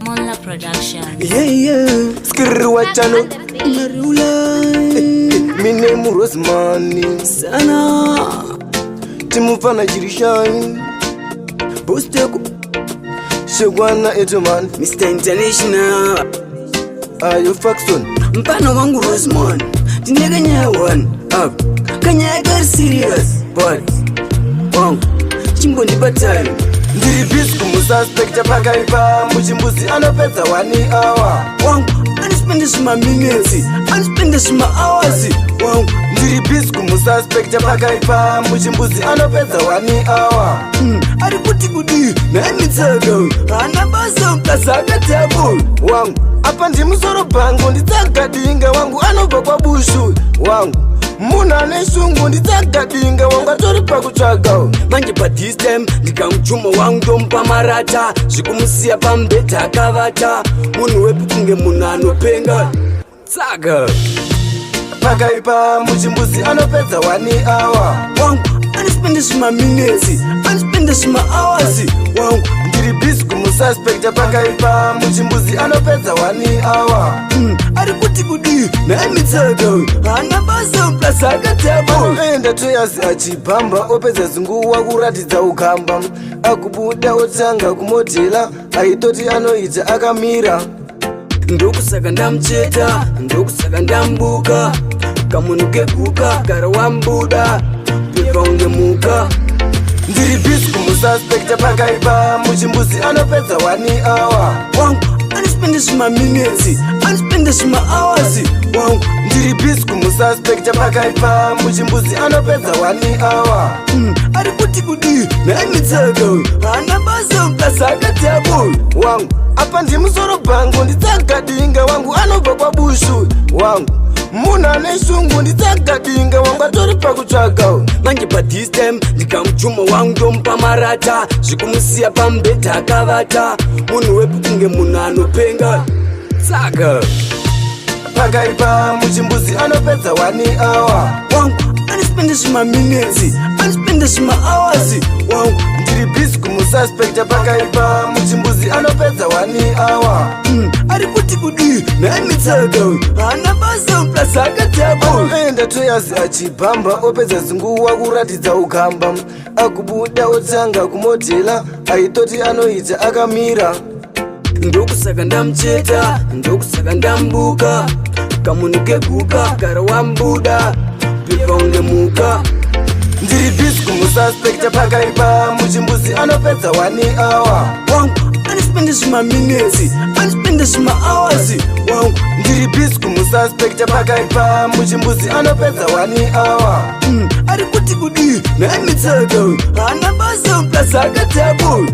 Monla Production. Yeah. Skirwa chano. Narula. My name Rosemani. Sana. Timufana Jirishine. Bosteko. Shegwana Edoman. Mr. International. Ayo Faxon. Mpano wangu Rosemani. Tinega nyawan. Up. Kanyaga serious. But. Wong. Chimbo ni batali. Ndiri bisku mususpect apakaipa muchimbuzi anopedza 1 hour. Wangu anispende shima minutes, anispende shima hours. Wangu ndiri bisku mususpect apakaipa muchimbuzi anopedza 1 hour. Ari kuti kudi namitsaga anabasa mkasaka table. Wangu apa ndimusoro bangu nditsagadinga wangu anobva kwabushu. Wangu muna neshungu nditsagadinga wangu atori pakutsvaga manje this time ndikamuchuma wangu ndomupa marata zvikumusiya pamubhedha akavata munhu wepi kunge munhu anopenga tsaga pakaipa muchimbuzi anopedza 1 hour. Wangu anispende zvima minutes, anispende zvima hours. Wangu ndiri busy kumususpect pakaipa muchimbuzi anopedza 1 hour. Ari kuti kudi namitsaga anabasa mukasaka table. Enda toyazi achibhamba opedza zinguwa kuratidza ukamba akubuda otanga kumodhela aitoti anoita akamira. Ndokusaka ndamucheta, ndokusaka ndambuka kamunhu keguka gara wambuda pepa unge muka. Ndiri busy kumususpect pakaipa muchimbuzi anopedza 1 hour. Wangu anispende zvima minutes, anispende zvima hours. Wangu ndiri busy kumususpect pakaipa muchimbuzi anopedza 1 hour. Ari kuti kudi namitsaga anabasa mukasaka table. Wangu apa ndimusoro bangu nditsagadinga wangu anobva kwabushu. Wangu munhu aneshungu nditsagadinga wangu atori pakutsvaga manje this time ndikamuchuma wangu ndomupa marata zvikumusiya pamubhedha akavata munhu wepi kunge munhu anopenga tsaga pakaipa muchimbuzi anopedza 1 hour. Wangu anispende zvima minutes, anispende zvima hours. Wangu ndiri busy kumususpect pakaipa muchimbuzi anopedza 1 hour. Ari kuti kudi namitsaga anabasa mukasaka table. Enda toyazi achibhamba opedza zinguwa kuratidza ukamba akubuda otanga kumodhela aitoti anoita akamira. Ndokusaka ndamucheta, ndokusaka ndambuka kamunhu keguka gara wambuda pepa unge muka. Ndiri busy kumususpect pakaipa muchimbuzi anopedza 1 hour. Wangu anispende zvima minutes, anispende zvima hours. Wangu ndiri busy kumususpect pakaipa muchimbuzi anopedza 1 hour. Ari kuti kudi namitsaga anabasa mukasaka table.